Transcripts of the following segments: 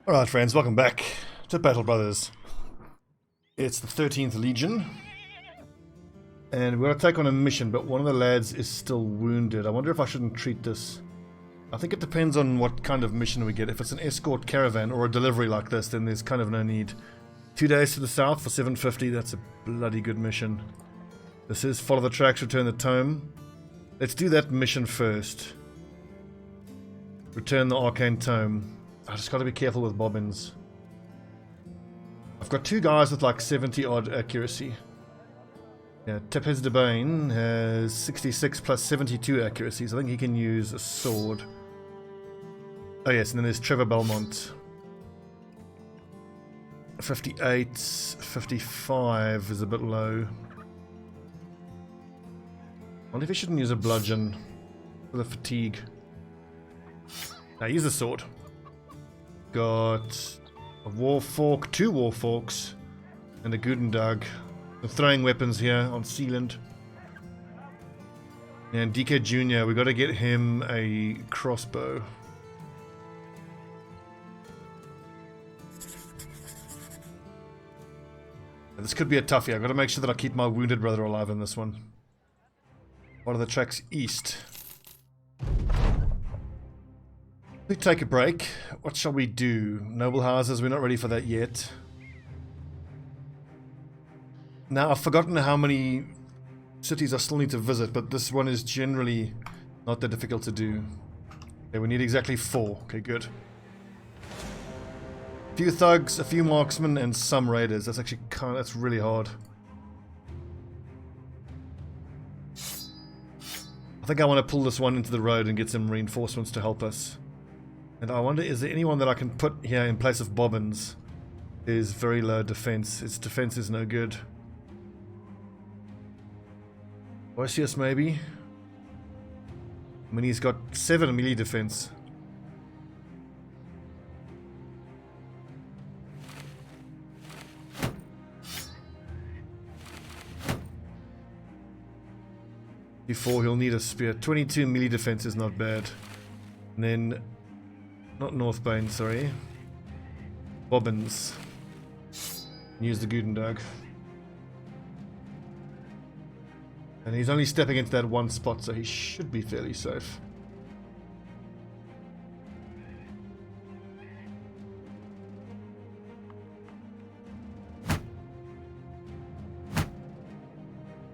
Alright friends, welcome back to Battle Brothers. It's the 13th Legion. And we're going to take on a mission, but one of the lads is still wounded. I wonder if I shouldn't treat this. I think it depends on what kind of mission we get. If it's an escort caravan or a delivery like this, then there's kind of no need. 2 days to the south for 750, that's a bloody good mission. This is follow the tracks, return the tome. Let's do that mission first. Return the arcane tome. I just got to be careful with bobbins. I've got two guys with like 70 odd accuracy. Yeah, Tepes de Bane has 66 plus 72 accuracy, so I think he can use a sword. Oh yes, and then there's Trevor Belmont. 58, 55 is a bit low. I wonder if he shouldn't use a bludgeon for the fatigue. Now use a sword. Got a war fork, two war forks, and a Gudendug. We're throwing weapons here on Sealand. And DK Jr., we got to get him a crossbow. This could be a toughie. I've got to make sure that I keep my wounded brother alive in this one. One of the tracks east. We take a break. What shall we do? Noble houses, we're not ready for that yet. Now, I've forgotten how many cities I still need to visit, but this one is generally not that difficult to do. Okay, we need exactly 4. Okay, good. A few thugs, a few marksmen, and some raiders. That's actually that's really hard. I think I want to pull this one into the road and get some reinforcements to help us. And I wonder, is there anyone that I can put here in place of Bobbins? Is very low defense. Its defense is no good. Osius maybe? I mean, he's got 7 melee defense. Before he'll need a spear. 22 melee defense is not bad. And then, not Northbane, sorry. Bobbins. Use the Gudendug. And he's only stepping into that one spot, so he should be fairly safe.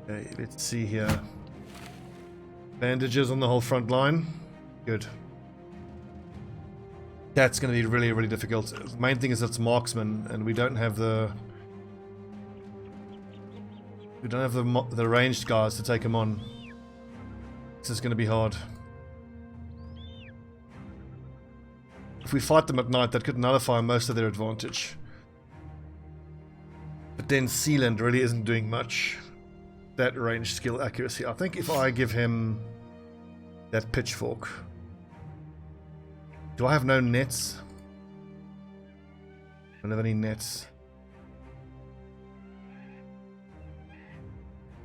Okay, let's see here. Bandages on the whole front line. Good. That's going to be really, really difficult. The main thing is it's marksman, and we don't have the... We don't have the ranged guys to take him on. This is going to be hard. If we fight them at night, that could nullify most of their advantage. But then Sealand really isn't doing much. That range skill accuracy. I think if I give him that pitchfork. Do I have no nets? I don't have any nets.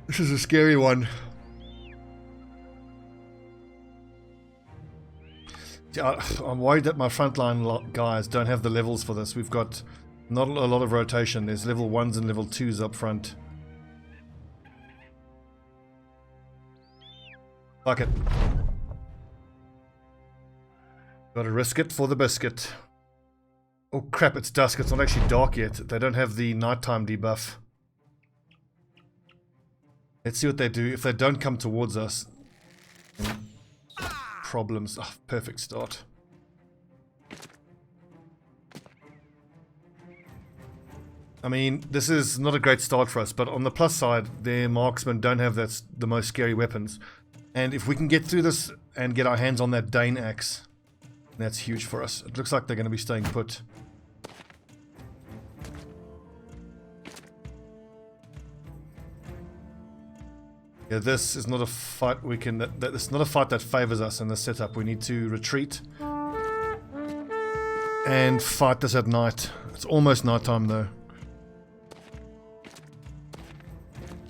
This is a scary one. I'm worried that my frontline guys don't have the levels for this. We've got not a lot of rotation. There's level 1s and level 2s up front. Fuck it. Gotta risk it for the biscuit. Oh crap, it's dusk. It's not actually dark yet. They don't have the nighttime debuff. Let's see what they do. If they don't come towards us, problems. Oh, perfect start. I mean, this is not a great start for us, but on the plus side, their marksmen don't have the most scary weapons. And if we can get through this and get our hands on that Dane axe, that's huge for us. It looks like they're going to be staying put. Yeah, this is not a fight we can... This is not a fight that favors us in this setup. We need to retreat and fight this at night. It's almost nighttime though.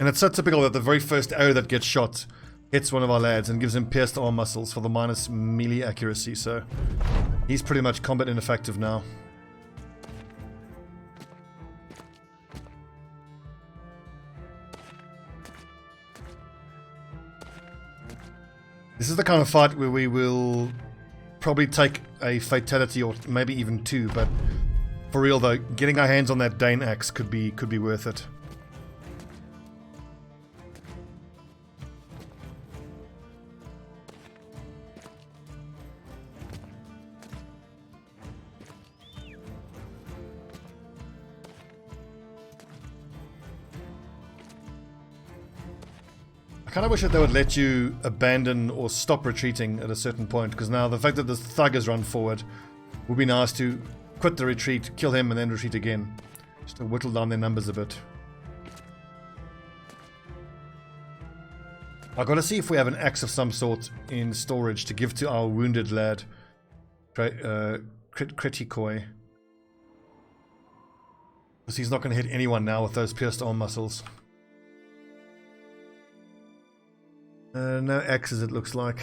And it's so typical that the very first arrow that gets shot hits one of our lads and gives him pierced arm muscles for the minus melee accuracy, so he's pretty much combat ineffective now. This is the kind of fight where we will probably take a fatality or maybe even two, but for real though, getting our hands on that Dane axe could be worth it. I kind of wish that they would let you abandon or stop retreating at a certain point, because now the fact that this thug has run forward would be nice to quit the retreat, kill him, and then retreat again. Just to whittle down their numbers a bit. I've got to see if we have an axe of some sort in storage to give to our wounded lad. Kritikoi. Because he's not going to hit anyone now with those pierced arm muscles. No axes, it looks like.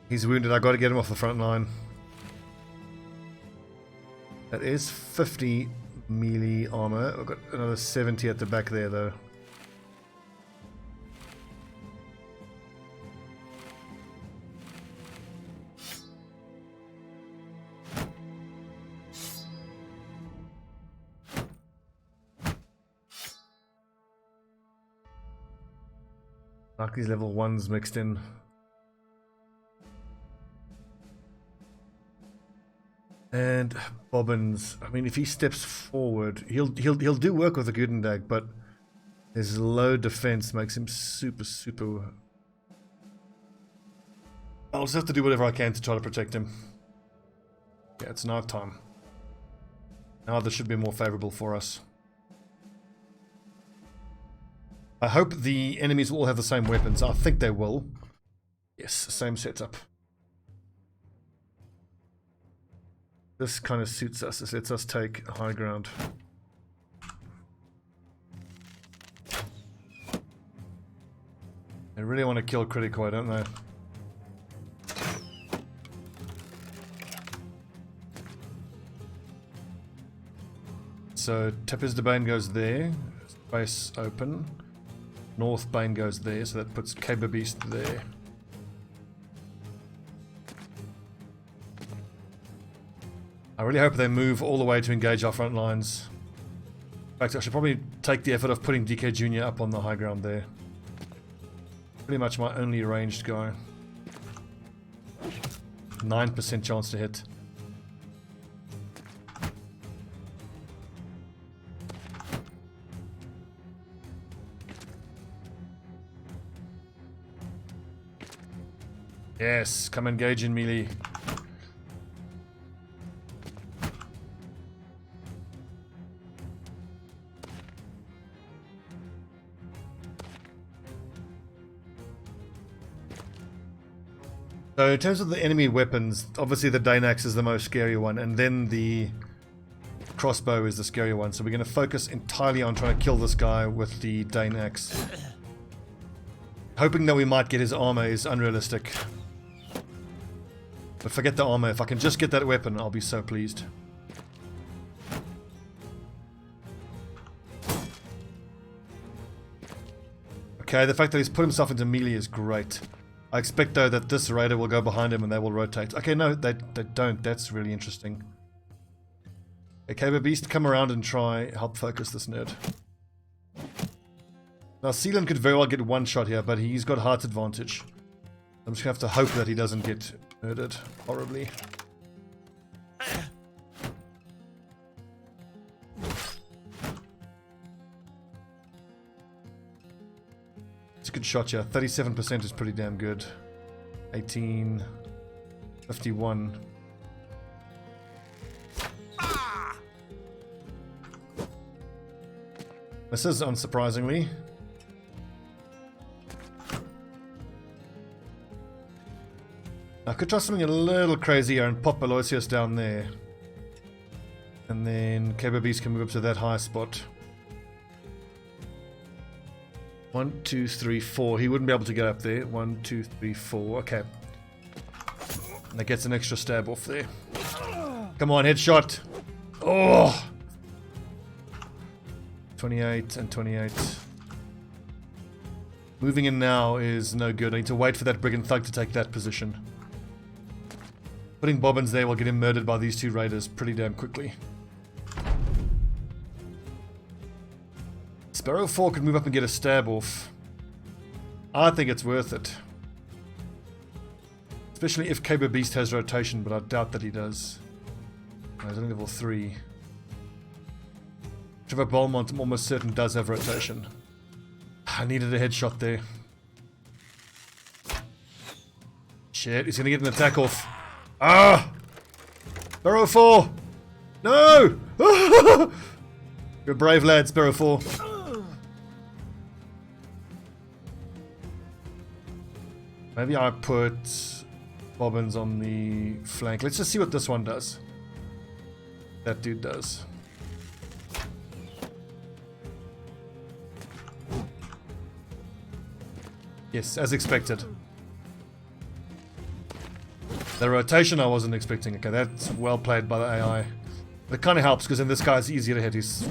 He's wounded. I got to get him off the front line. That is 50 melee armor. I've got another 70 at the back there though. Like these level 1s mixed in. And Bobbins, I mean, if he steps forward, he'll do work with the Gudendag, but his low defense makes him super. I'll just have to do whatever I can to try to protect him. Yeah, it's night time. Now this should be more favorable for us. I hope the enemies will all have the same weapons. I think they will. Yes, same setup. This kind of suits us. This lets us take high ground. They really want to kill Kritikoi, don't they? So Tepes Bane goes there. Space open. North Bane goes there, so that puts Caber Beast there. I really hope they move all the way to engage our front lines. In fact, I should probably take the effort of putting DK Jr. up on the high ground there. Pretty much my only ranged guy. 9% chance to hit. Yes, come engage in melee. So in terms of the enemy weapons, obviously the Dane axe is the most scary one, and then the crossbow is the scary one. So we're going to focus entirely on trying to kill this guy with the Dane axe. Hoping that we might get his armor is unrealistic. But forget the armor, if I can just get that weapon, I'll be so pleased. Okay, the fact that he's put himself into melee is great. I expect though that this raider will go behind him and they will rotate. Okay, no, they don't. That's really interesting. Okay, but Beast, come around and try help focus this nerd. Now Sealand could very well get one shot here, but he's got heart advantage. I'm just gonna have to hope that he doesn't get murdered horribly. It's a good shot, yeah. 37% is pretty damn good. 18, 51. This is unsurprisingly. I could try something a little crazier and pop Aloysius down there. And then Caber Beast can move up to that high spot. 1, 2, 3, 4. He wouldn't be able to get up there. 1, 2, 3, 4. Okay. And that gets an extra stab off there. Come on, headshot. Oh! 28 and 28. Moving in now is no good. I need to wait for that brigand thug to take that position. Putting bobbins there will get him murdered by these two raiders pretty damn quickly. Sparrow 4 could move up and get a stab off. I think it's worth it. Especially if Caber Beast has rotation, but I doubt that he does. No, he's only level 3. Trevor Beaumont, I'm almost certain, does have rotation. I needed a headshot there. Shit, he's gonna get an attack off. Ah! Sparrow 4! No! You're a brave lad, Sparrow 4. Maybe I put bobbins on the flank. Let's just see what this one does. That dude does. Yes, as expected. The rotation I wasn't expecting. Okay, that's well played by the AI. It kind of helps because then this guy's easier to hit. He's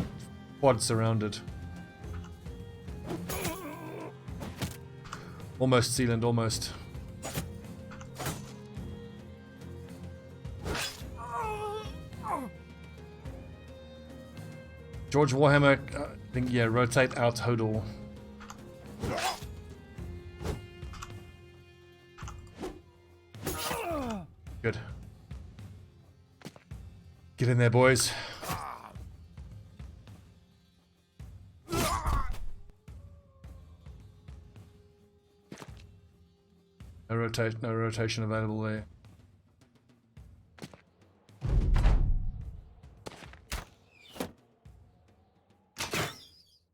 quad surrounded. Almost sealant, almost. George Warhammer, I think, yeah, rotate out Hodel. Good. Get in there, boys. No rotation available there.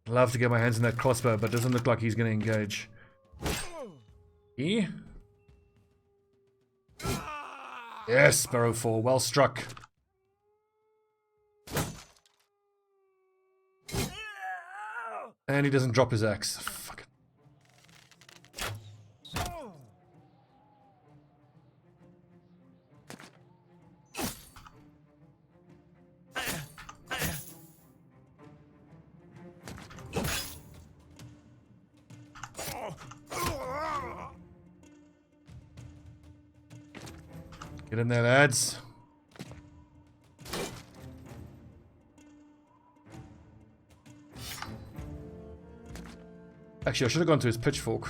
I'd love to get my hands on that crossbow, but it doesn't look like he's going to engage. Yes, Sparrow 4, well struck. And he doesn't drop his axe. Fuck it. Get in there, lads. Actually, I should have gone to his pitchfork.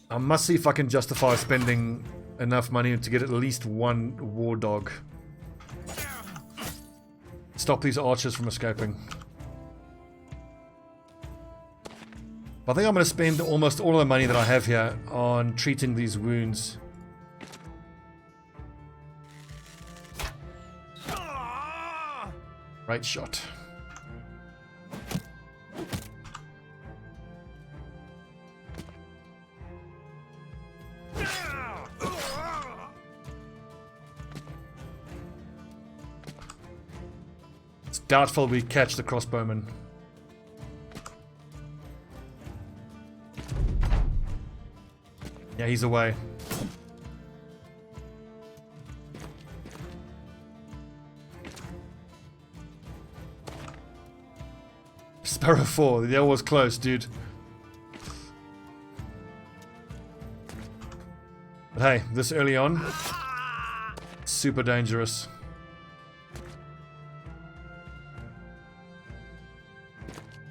I must see if I can justify spending enough money to get at least one war dog. Stop these archers from escaping. I think I'm going to spend almost all of the money that I have here on treating these wounds. Right shot. It's doubtful we catch the crossbowman. Yeah, he's away. Sparrow 4, that was close, dude. But hey, this early on, super dangerous.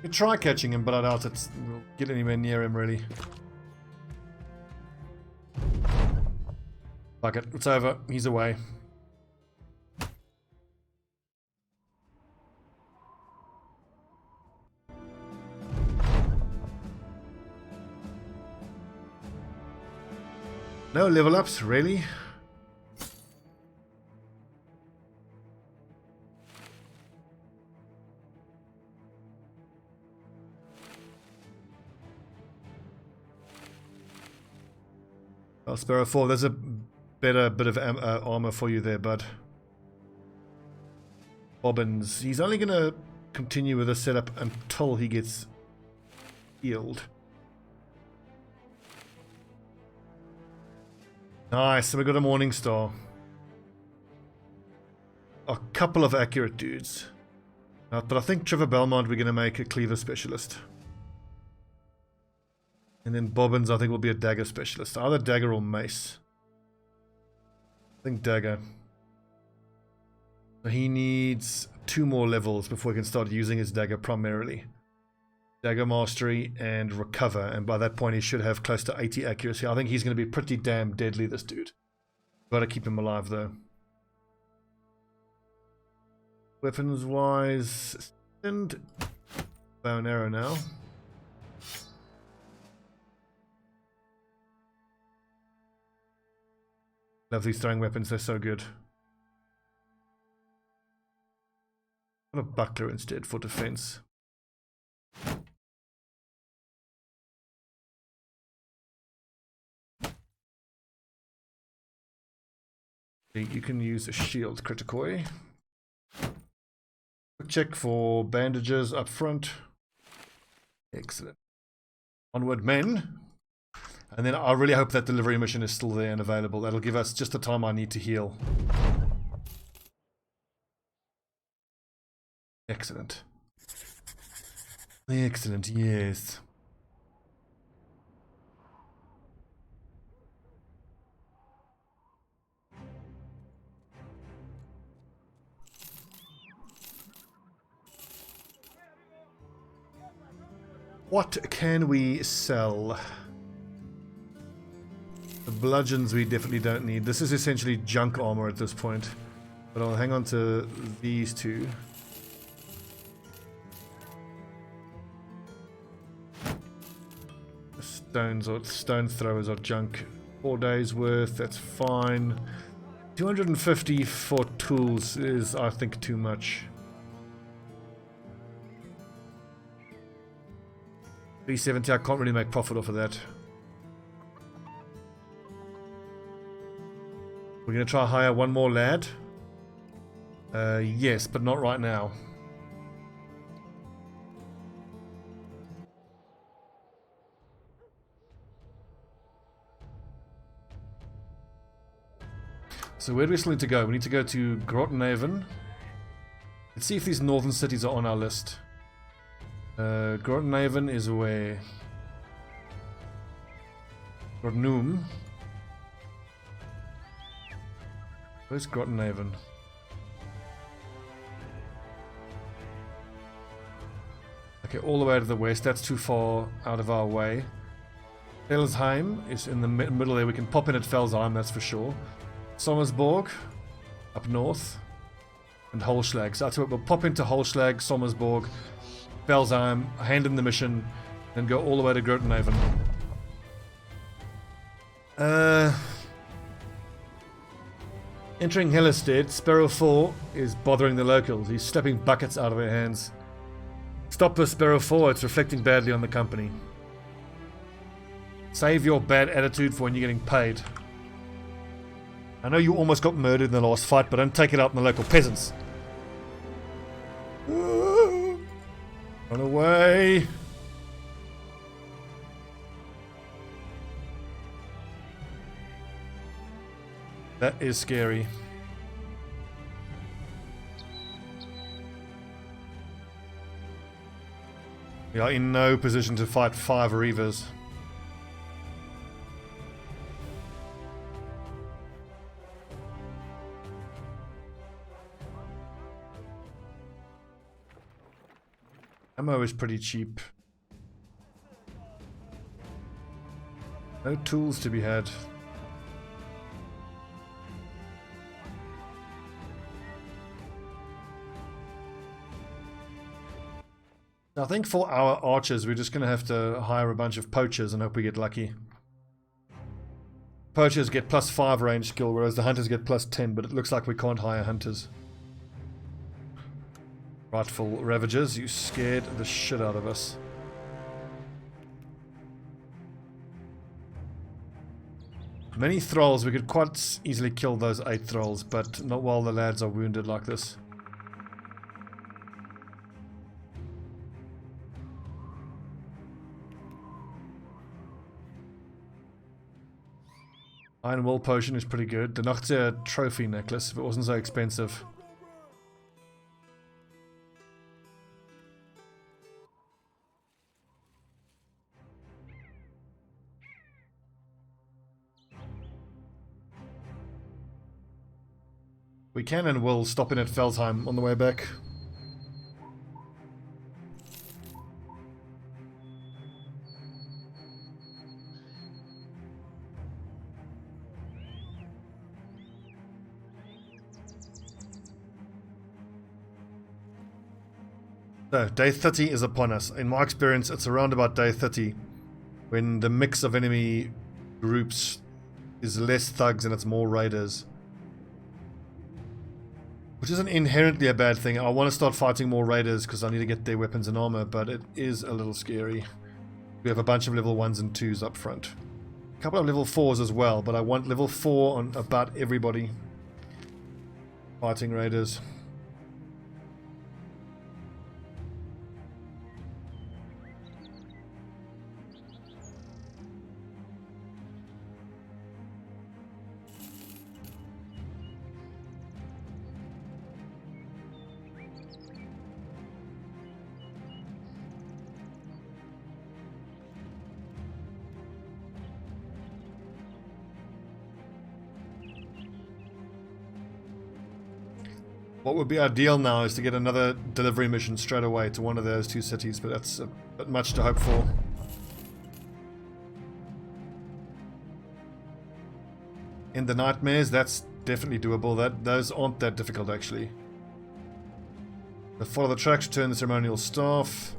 You try catching him, but I doubt we'll get anywhere near him, really. Fuck it, it's over. He's away. No level ups, really? Well, Sparrow 4, there's a better bit of armor for you there, bud. Bobbins. He's only going to continue with this setup until he gets healed. Nice, so we got a Morning Star. A couple of accurate dudes. But I think Trevor Belmont we're going to make a cleaver specialist. And then Bobbins I think will be a dagger specialist. Either dagger or mace. I think dagger. So he needs 2 more levels before he can start using his dagger primarily. Dagger mastery and recover, and by that point he should have close to 80 accuracy. I think he's going to be pretty damn deadly, this dude. Gotta keep him alive though. Weapons wise, and bow and arrow now. Love these throwing weapons, they're so good. What a buckler instead for defense. You can use a shield criticoi. Check for bandages up front. Excellent. Onward, men. And then I really hope that delivery mission is still there and available. That'll give us just the time I need to heal. Excellent. Excellent, yes. What can we sell? The bludgeons we definitely don't need. This is essentially junk armor at this point. But I'll hang on to these two. Stone throwers are junk. 4 days worth, that's fine. 250 for tools is, I think, too much. 370, I can't really make profit off of that. We're going to try hire one more lad. Yes, but not right now. So where do we still need to go? We need to go to Grottenhaven. Let's see if these northern cities are on our list. Grottenhaven is where? Grottenum. Where's Grottenhaven? Okay, all the way to the west. That's too far out of our way. Felsheim is in the middle there. We can pop in at Felsheim, that's for sure. Sommersborg, up north. And Holschlag. So that's what we'll pop into Holschlag, Sommersborg, Felsheim, hand in the mission, and go all the way to Grottenhaven. Entering Hellestead, Sparrow 4 is bothering the locals. He's slapping buckets out of their hands. Stop this, Sparrow 4, it's reflecting badly on the company. Save your bad attitude for when you're getting paid. I know you almost got murdered in the last fight, but don't take it out on the local peasants. Run away! That is scary. We are in no position to fight 5 Reavers. Ammo is pretty cheap. No tools to be had. I think for our archers, we're just going to have to hire a bunch of poachers and hope we get lucky. Poachers get +5 range skill, whereas the hunters get +10, but it looks like we can't hire hunters. Rightful Ravagers, you scared the shit out of us. Many thralls, we could quite easily kill those 8 thralls, but not while the lads are wounded like this. Iron Will Potion is pretty good. The Nachtse Trophy Necklace, if it wasn't so expensive. We can and will stop in at Felsheim on the way back. So, day 30 is upon us. In my experience, it's around about day 30 when the mix of enemy groups is less thugs and it's more raiders. Which isn't inherently a bad thing. I want to start fighting more raiders because I need to get their weapons and armor, but it is a little scary. We have a bunch of level 1s and 2s up front. A couple of level 4s as well, but I want level 4 on about everybody fighting raiders. What would be ideal now is to get another delivery mission straight away to one of those 2 cities, but that's a bit much to hope for. In the nightmares, that's definitely doable. Those aren't that difficult actually. But follow the tracks, return the ceremonial staff.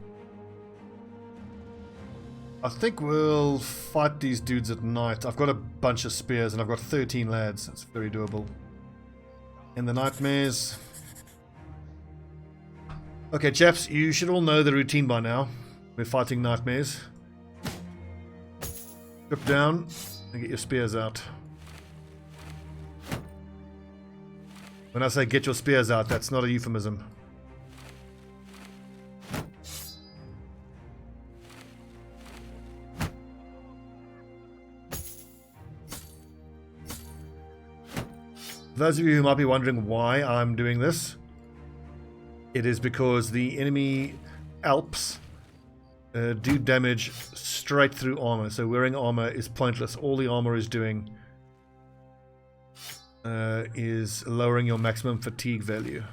I think we'll fight these dudes at night. I've got a bunch of spears and I've got 13 lads. That's very doable. In the nightmares. Okay, chaps, you should all know the routine by now. We're fighting nightmares. Strip down and get your spears out. When I say get your spears out, that's not a euphemism. For those of you who might be wondering why I'm doing this, it is because the enemy Alps do damage straight through armor, so wearing armor is pointless. All the armor is doing is lowering your maximum fatigue value.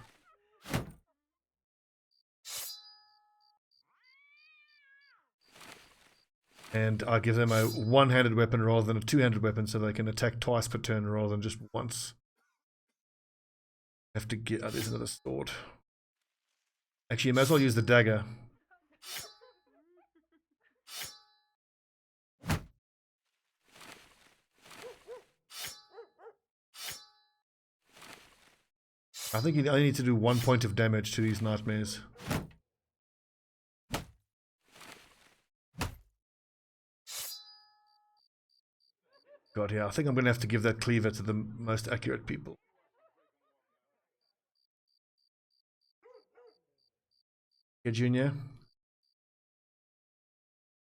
And I give them a one-handed weapon rather than a two-handed weapon so they can attack twice per turn rather than just once. Have to get... oh, there's another sword. Actually, you might as well use the dagger. I think you only need to do 1 point of damage to these nightmares. God, yeah, I think I'm going to have to give that cleaver to the most accurate people. Okay, Junior.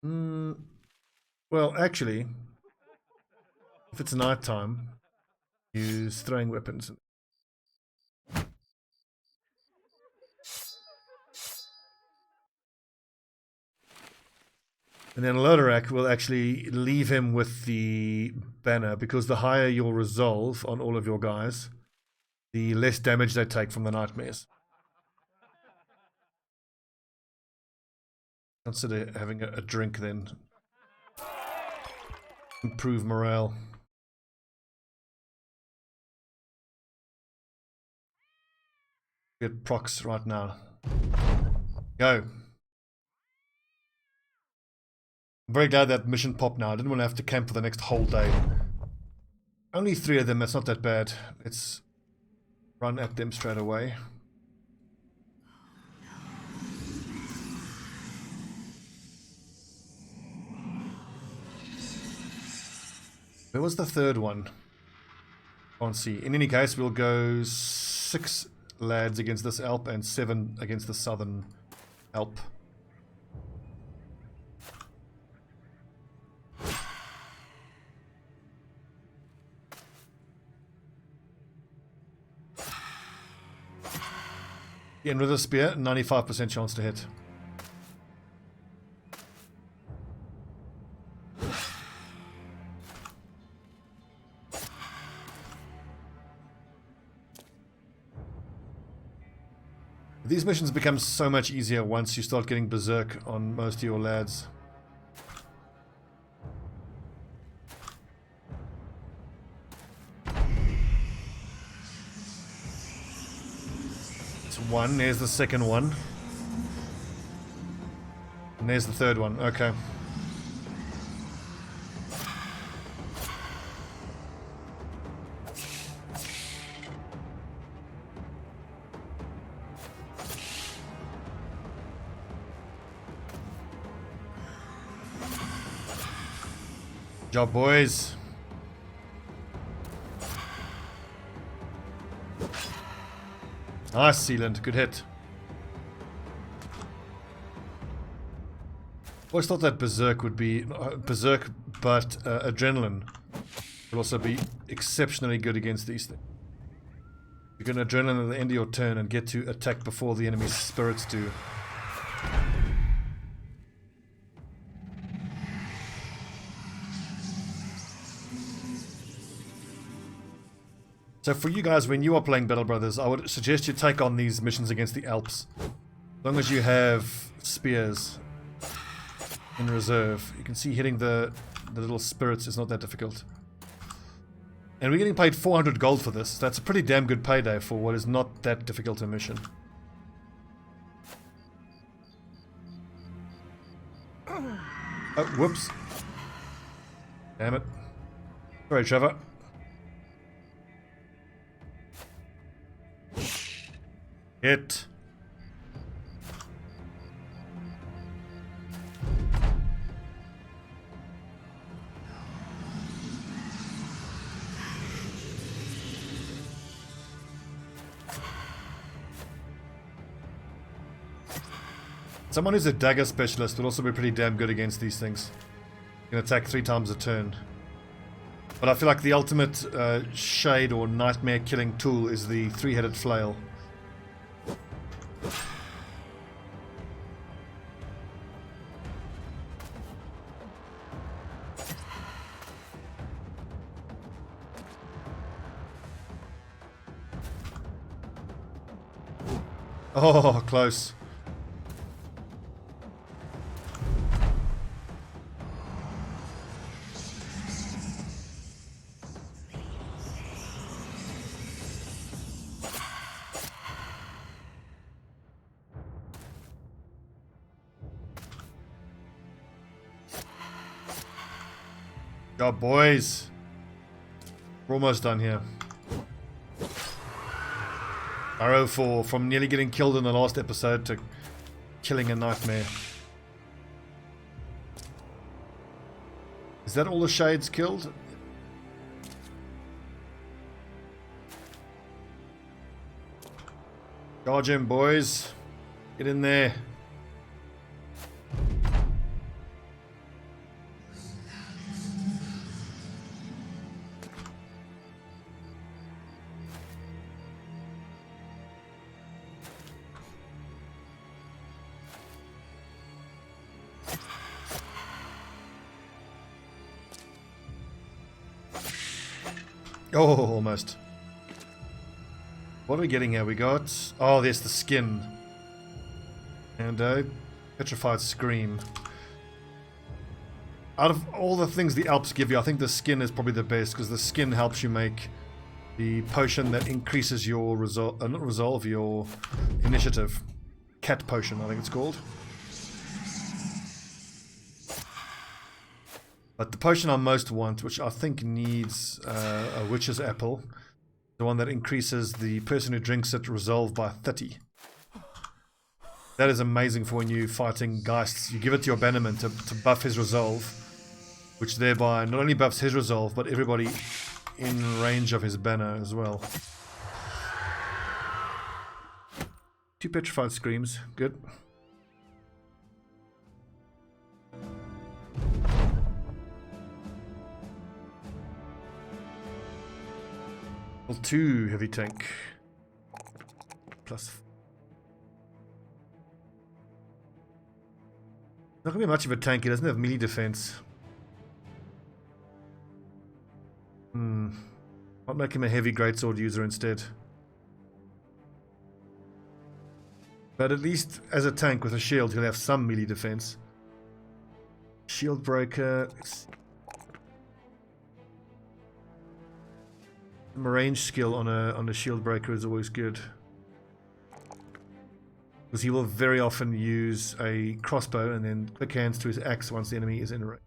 Well, actually, if it's night time, use throwing weapons. And then Lodorak will actually leave him with the banner, because the higher your resolve on all of your guys, the less damage they take from the nightmares. Consider having a drink then. Improve morale. Get procs right now. Go. I'm very glad that mission popped now. I didn't want to have to camp for the next whole day. Only 3 of them, that's not that bad. Let's run at them straight away. Where was the third one? Can't see. In any case, we'll go 6 lads against this Alp and 7 against the southern Alp. Again, with a spear, 95% chance to hit. These missions become so much easier once you start getting berserk on most of your lads. It's 1, there's the second one. And there's the third one, okay. Job, boys. Nice, Sealand. Good hit. Always thought that Berserk would be... Berserk, but Adrenaline will also be exceptionally good against these things. You can Adrenaline at the end of your turn and get to attack before the enemy's spirits do. So for you guys, when you are playing Battle Brothers, I would suggest you take on these missions against the Alps. As long as you have spears in reserve. You can see hitting the little spirits is not that difficult. And we're getting paid 400 gold for this. That's a pretty damn good payday for what is not that difficult a mission. Oh, whoops. Damn it. Sorry, Trevor. Hit. Someone who's a dagger specialist would also be pretty damn good against these things. You can attack 3 times a turn. But I feel like the ultimate shade or nightmare killing tool is the 3-headed flail. Oh, close. Job, boys. We're almost done here. Arrow 4, from nearly getting killed in the last episode to killing a nightmare. Is that all the shades killed? Charge him, boys. Get in there. Oh, almost. What are we getting here? We got... Oh, there's the skin. And a petrified scream. Out of all the things the Alps give you, I think the skin is probably the best, because the skin helps you make the potion that increases your not resolve, your initiative. Cat potion, I think it's called. But the potion I most want, which I think needs a witch's apple, the one that increases the person who drinks it resolve by 30. That is amazing for when you're fighting Geists. You give it to your bannerman to buff his resolve, which thereby not only buffs his resolve, but everybody in range of his banner as well. 2 petrified screams, good. Level 2 heavy tank. Plus. Not gonna be much of a tank, he doesn't have melee defense. I'll make him a heavy greatsword user instead. But at least as a tank with a shield, he'll have some melee defense. Shield breaker. Range skill on a shield breaker is always good. Because he will very often use a crossbow and then quick hands to his axe once the enemy is in range.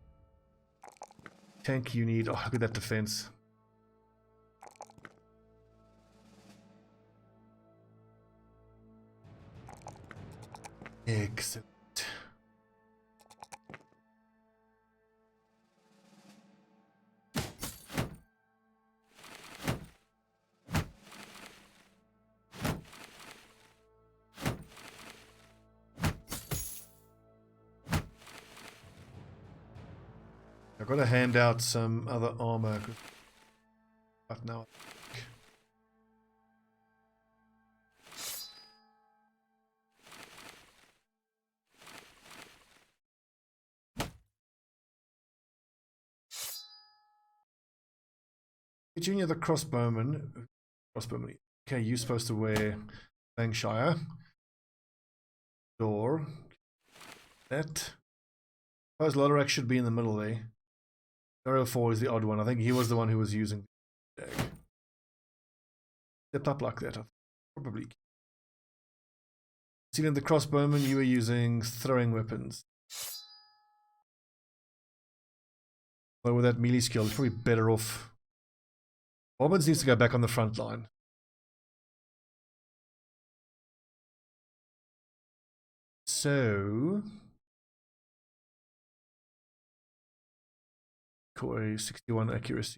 Tank you need. Oh, look at that defense. Excellent. I've got to hand out some other armor. But now. Junior the crossbowman. Okay, you're supposed to wear Langshire. Door. That. I suppose Lodorak should be in the middle there. 004 is the odd one. I think he was the one who was using the dag. Stepped up like that. Probably. Seeing the crossbowman, you were using throwing weapons. But with that melee skill, it's probably better off. Bobbins needs to go back on the front line. So Core 61 accuracy,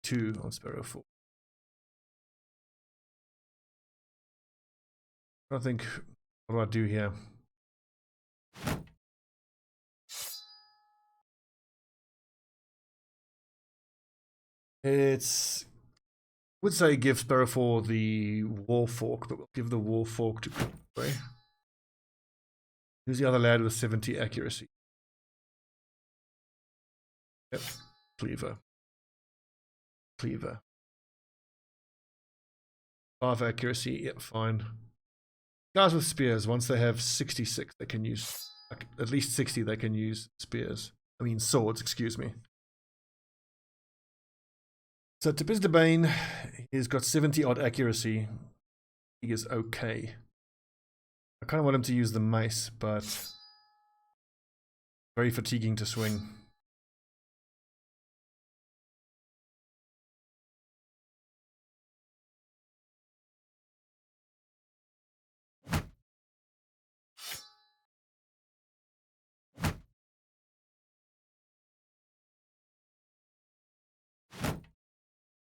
2 on Sparrow 4. I think, what do I do here? It's, I would say give Sparrow 4 the War Fork, but we'll give the War Fork to Quickway. Who's the other lad with 70 accuracy? Yep, Cleaver. 5 accuracy, yep, fine. Guys with spears, once they have 66, they can use, like, at least 60, they can use spears. I mean, swords, excuse me. So Tipiz Debane, he's got 70 odd accuracy. He is okay. I kind of want him to use the mace, but very fatiguing to swing.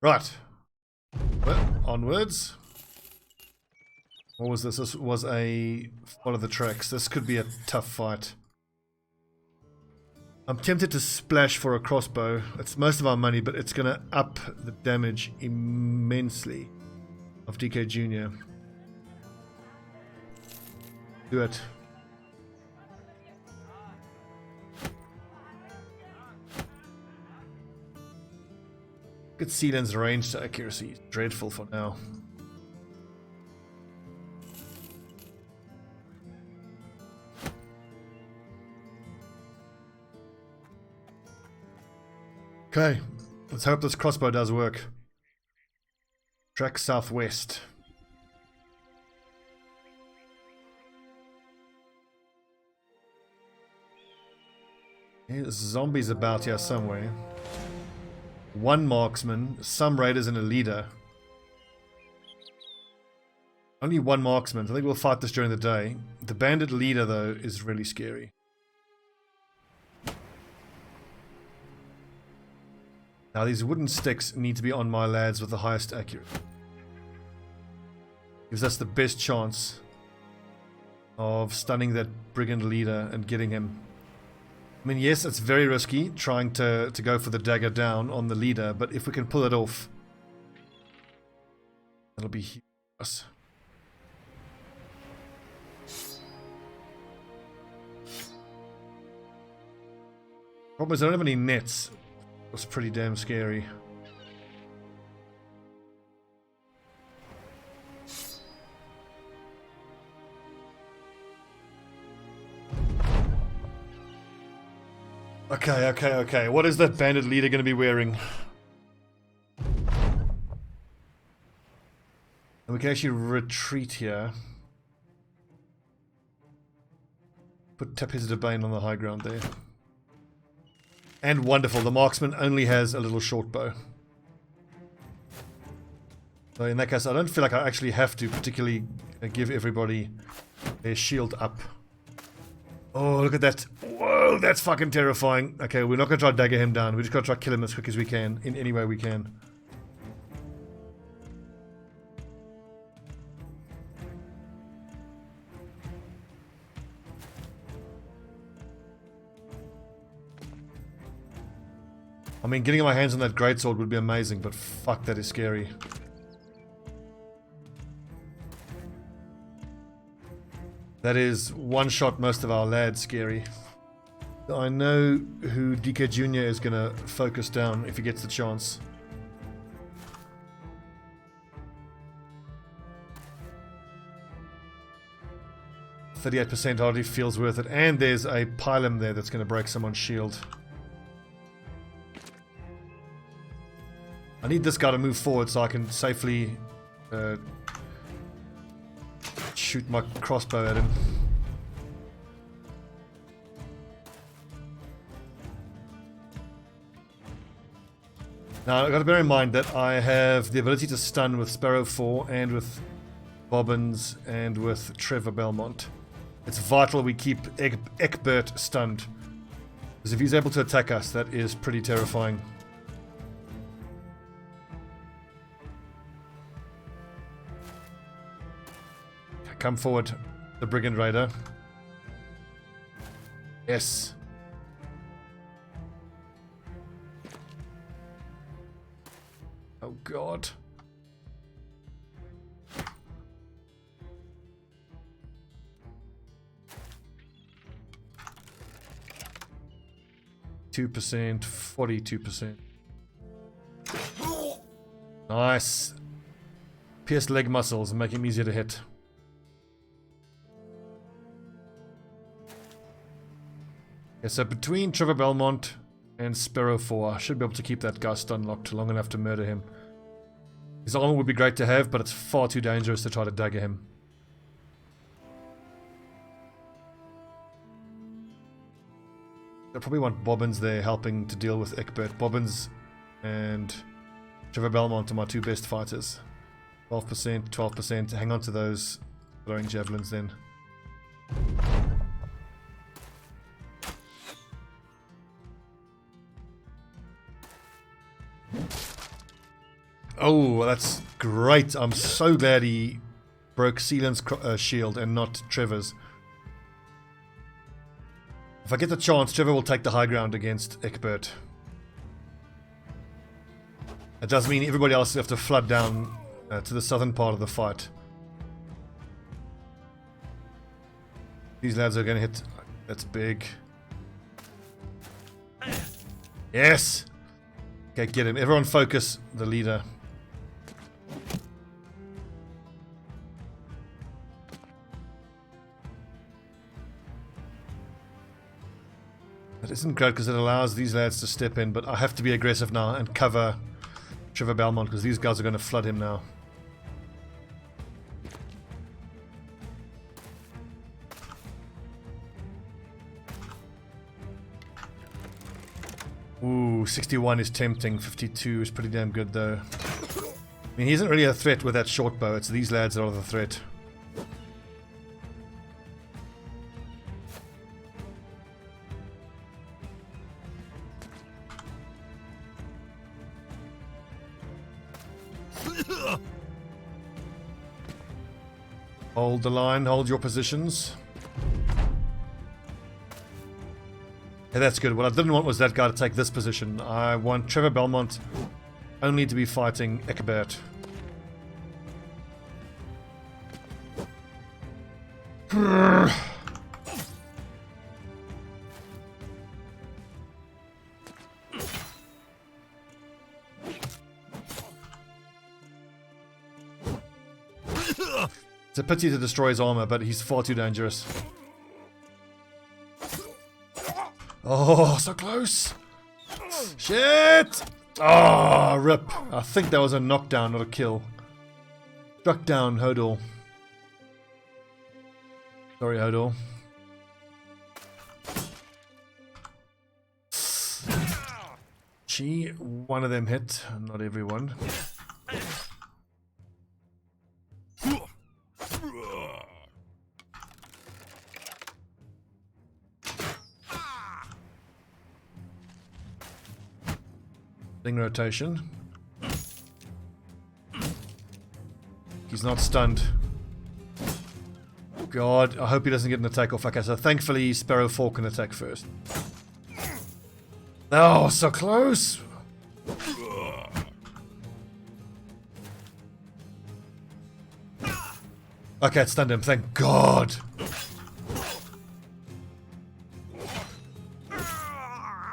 Right. Well, onwards. What was this? This was a follow the tracks. This could be a tough fight. I'm tempted to splash for a crossbow. It's most of our money, but it's going to up the damage immensely of DK Jr. Do it. Look at Sealand's range to accuracy. Dreadful for now. Okay, let's hope this crossbow does work. Track southwest. There's zombies about here somewhere. 1 marksman, some raiders and a leader. Only 1 marksman. I think we'll fight this during the day. The bandit leader, though, is really scary. Now these wooden sticks need to be on my lads with the highest accuracy. Gives us the best chance of stunning that brigand leader and getting him. I mean, yes, it's very risky trying to go for the dagger down on the leader, but if we can pull it off, that'll be huge for us. Problem is I don't have any nets. That's pretty damn scary. Okay. What is that bandit leader going to be wearing? And we can actually retreat here. Put Peasant Militia on the high ground there. And wonderful, the marksman only has a little short bow. So in that case, I don't feel like I actually have to particularly give everybody their shield up. Oh, look at that. Whoa, that's fucking terrifying. Okay, we're not going to try to dagger him down. We're just going to try to kill him as quick as we can, in any way we can. I mean, getting my hands on that greatsword would be amazing, but fuck, that is scary. That is one shot most of our lads scary. I know who DK Jr. is going to focus down if he gets the chance. %, hardly feels worth it. And there's a pylon there that's going to break someone's shield. I need this guy to move forward so I can safely shoot my crossbow at him. Now I've got to bear in mind that I have the ability to stun with Sparrow 4 and with Bobbins and with Trevor Belmont. It's vital we keep Egbert stunned, because if he's able to attack us, that is pretty terrifying. Come forward, the Brigand Raider. Yes. Oh God. %, 42%. Nice. Pierce leg muscles and make him easier to hit. Yeah, so between Trevor Belmont and Sparrow 4, I should be able to keep that guy stun locked long enough to murder him. His armor would be great to have, but it's far too dangerous to try to dagger him. I probably want Bobbins there helping to deal with Egbert. Bobbins and Trevor Belmont are my two best fighters. 12%, 12%. Hang on to those throwing javelins then. Oh, that's great. I'm so glad he broke Sealand's shield and not Trevor's. If I get the chance, Trevor will take the high ground against Egbert. It does mean everybody else will have to flood down to the southern part of the fight. These lads are going to hit. That's big. Yes! Okay, get him. Everyone focus the leader. That isn't great because it allows these lads to step in, but I have to be aggressive now and cover Trevor Belmont because these guys are going to flood him now. Ooh, 61 is tempting, 52 is pretty damn good though. I mean, he isn't really a threat with that short bow, it's these lads that are the threat. Hold the line, hold your positions. Yeah, that's good. What I didn't want was that guy to take this position. I want Trevor Belmont only to be fighting Eckbert. It's a pity to destroy his armor, but he's far too dangerous. Oh, so close! Shit! Oh, rip. I think that was a knockdown, not a kill. Struck down, Hodor. Sorry, Hodor. Gee, one of them hit, not everyone. Thing rotation. He's not stunned. God, I hope he doesn't get an attack off. Okay, so thankfully Sparrow 4 can attack first. Oh, so close! Okay, it stunned him, thank God!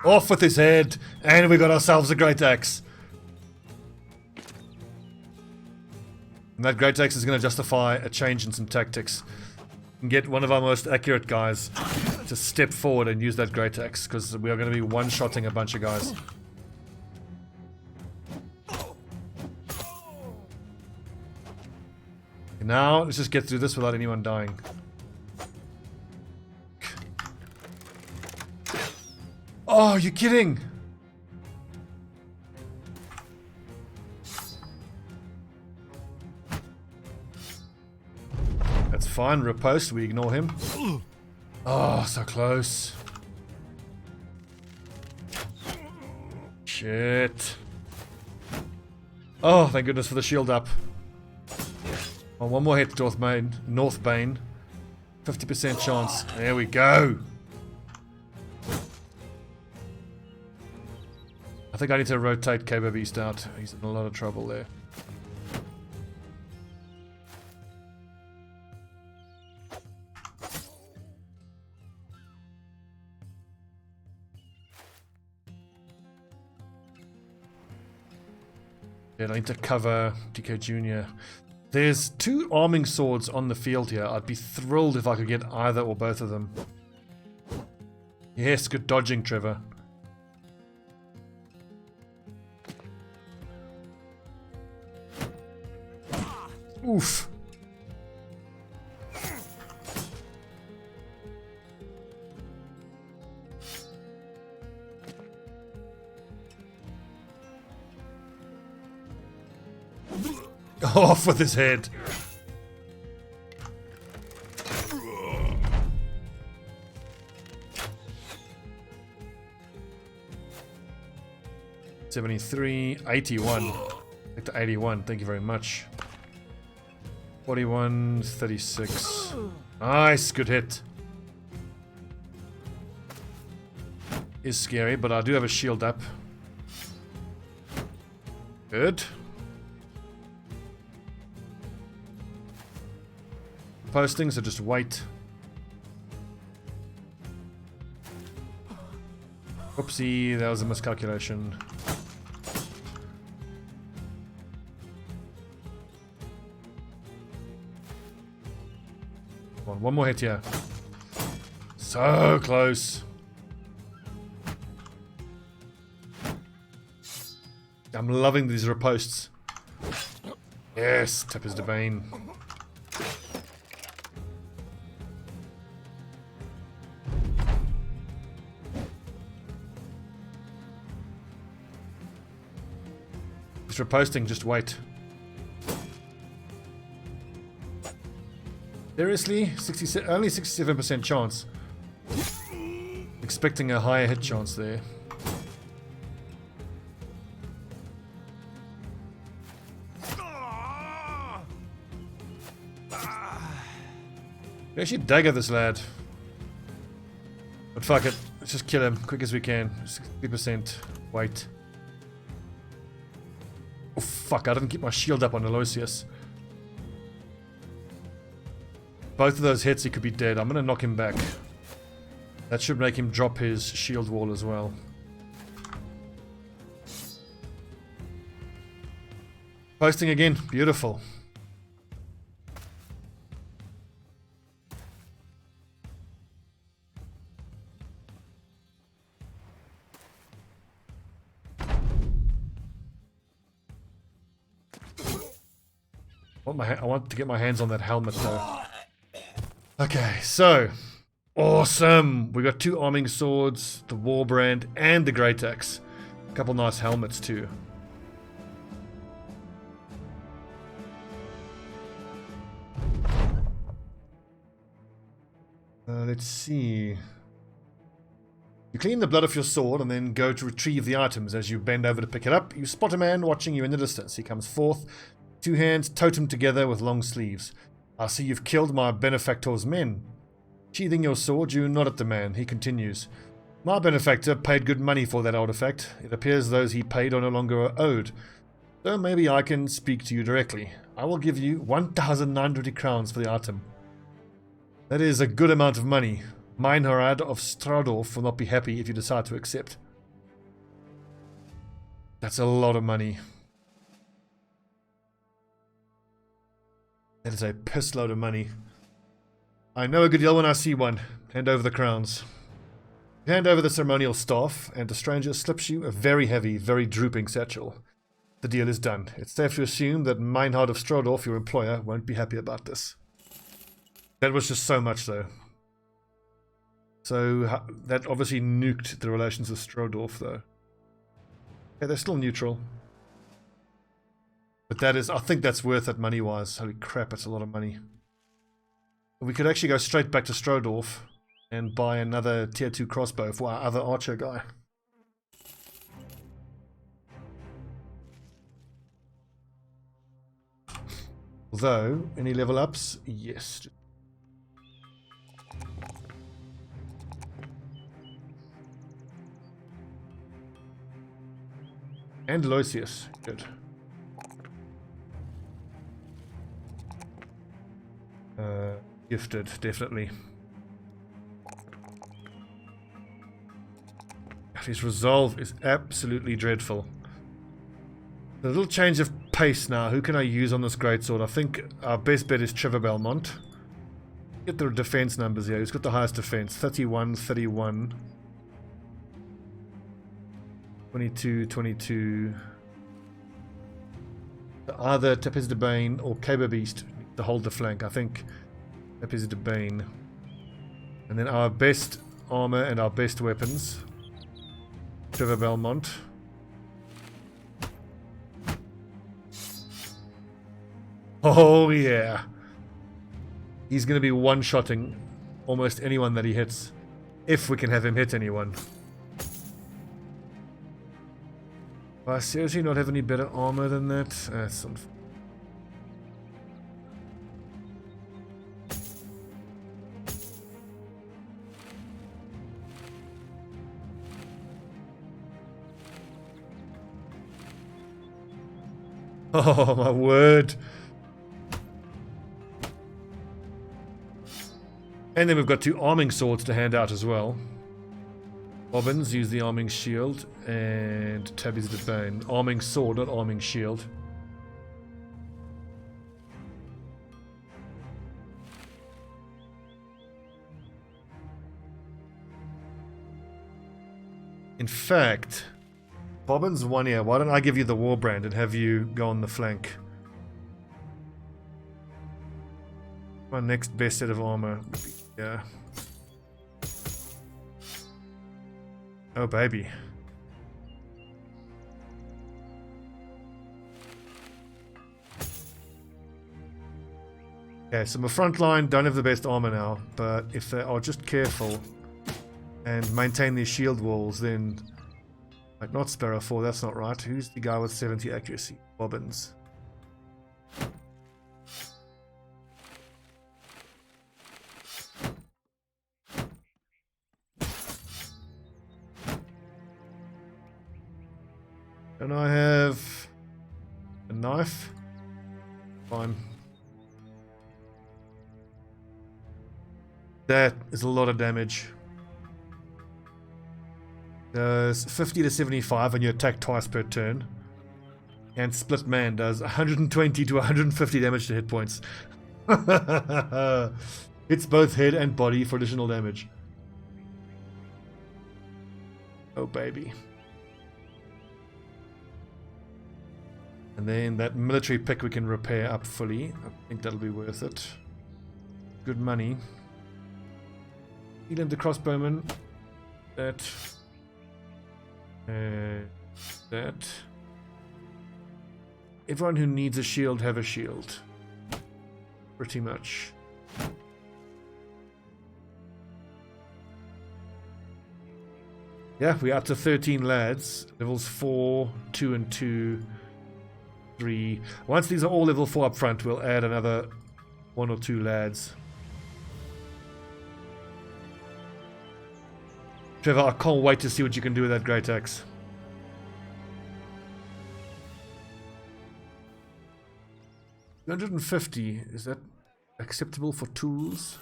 Off with his head, and we got ourselves a great axe. And that great axe is going to justify a change in some tactics. And get one of our most accurate guys to step forward and use that great axe, because we are going to be one-shotting a bunch of guys. Now, let's just get through this without anyone dying. Oh, you're kidding! That's fine, riposte, we ignore him. Oh, so close. Shit. Oh, thank goodness for the shield up. Oh, one more hit, North Bane. 50% chance. There we go. I think I need to rotate Cabo Beast out. He's in a lot of trouble there. Yeah, I need to cover DK Jr. There's 2 arming swords on the field here. I'd be thrilled if I could get either or both of them. Yes, good dodging, Trevor. Oof. Off with his head. $73, 81. Back to 81. Thank you very much. 41, 36. Nice, good hit. Is scary, but I do have a shield up. Good. Posting, so just wait. Oopsie, that was a miscalculation. One more hit here. So close. I'm loving these riposts. Yes, Tempest Domain. It's riposting, just wait. Seriously? Only 67% chance. Expecting a higher hit chance there. We actually dagger this lad. But fuck it. Let's just kill him quick as we can. 60% weight. Oh fuck, I didn't keep my shield up on Aloysius. Both of those hits, he could be dead. I'm gonna knock him back. That should make him drop his shield wall as well. Posting again. Beautiful. I want to get my hands on that helmet though. Okay, so awesome. We got 2 arming swords, the Warbrand, and the Great Axe. A couple nice helmets too. Let's see. You clean the blood off your sword and then go to retrieve the items. As you bend over to pick it up, you spot a man watching you in the distance. He comes forth, 2 hands totem together with long sleeves. I see you've killed my benefactor's men. Sheathing your sword, you nod at the man. He continues. My benefactor paid good money for that artifact. It appears those he paid are no longer owed. So maybe I can speak to you directly. I will give you 1,920 crowns for the item. That is a good amount of money. Meinharad of Stradorf will not be happy if you decide to accept. That's a lot of money. That is a piss load of money. I know a good deal when I see one. Hand over the crowns. Hand over the ceremonial staff, and the stranger slips you a very heavy, very drooping satchel. The deal is done. It's safe to assume that Meinhard of Stradorf, your employer, won't be happy about this. That was just so much, though. So, that obviously nuked the relations with Stradorf, though. Okay, they're still neutral. But that is, I think that's worth it money-wise. Holy crap, that's a lot of money. We could actually go straight back to Stradorf and buy another tier 2 crossbow for our other archer guy. Although, any level ups? Yes. And Aloysius. Good. Gifted, definitely. His resolve is absolutely dreadful. A little change of pace now. Who can I use on this greatsword? I think our best bet is Trevor Belmont. Get the defense numbers here. Who's got the highest defense? 31, 31. 22, 22. Either Tapis de Bane or Caber Beast to hold the flank. I think Tapis de Bane. And then our best armor and our best weapons. Trevor Belmont. Oh yeah. He's going to be one-shotting almost anyone that he hits. If we can have him hit anyone. Do I seriously not have any better armor than that? That's unfortunate. Oh my word. And then we've got 2 arming swords to hand out as well. Bobbins, use the arming shield, and Tabby's the Bane. Arming sword, not arming shield. In fact, Bobbins one here. Why don't I give you the Warbrand and have you go on the flank? My next best set of armor. Yeah. Oh baby. Okay, so my front line don't have the best armor now, but if they are just careful and maintain their shield walls, then like not Sparrow 4, that's not right. Who's the guy with 70 accuracy? Bobbins. And I have a knife. Fine. That is a lot of damage. Does 50 to 75 and you attack twice per turn. And Split Man does 120 to 150 damage to hit points. Hits both head and body for additional damage. Oh baby. And then that military pick we can repair up fully. I think that'll be worth it. Good money. Heal the crossbowman. That. That. Everyone who needs a shield have a shield. Pretty much. Yeah, we're up to 13 lads. Levels 4, 2 and 2, 3. Once these are all level 4 up front, we'll add another 1 or 2 lads. Trevor, I can't wait to see what you can do with that great axe. $150, is that acceptable for tools?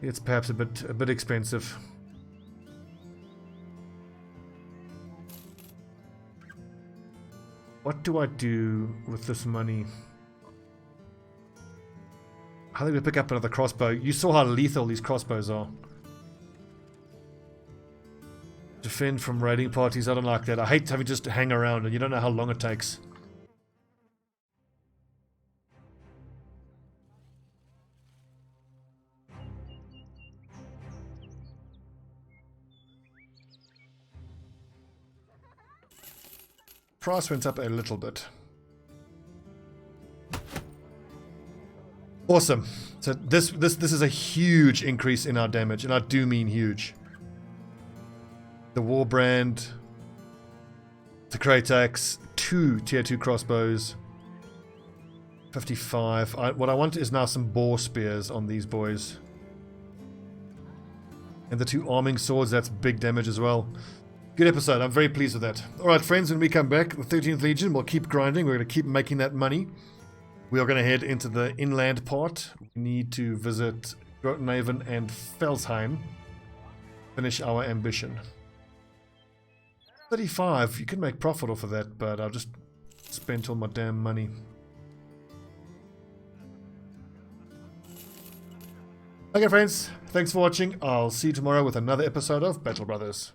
It's perhaps a bit expensive. What do I do with this money? I think we pick up another crossbow. You saw how lethal these crossbows are. Defend from raiding parties, I don't like that. I hate having just to hang around and you don't know how long it takes. Price went up a little bit. Awesome. So this is a huge increase in our damage, and I do mean huge. The war brand, the crate axe, 2 tier 2 crossbows, 55. What I want is now some boar spears on these boys. And the 2 arming swords, that's big damage as well. Good episode. I'm very pleased with that. Alright friends, when we come back, the 13th Legion, we'll keep grinding. We're going to keep making that money. We are going to head into the inland part. We need to visit Grotenhaven and Felsheim. Finish our ambition. 35. You can make profit off of that, but I've just spent all my damn money. Okay friends, thanks for watching. I'll see you tomorrow with another episode of Battle Brothers.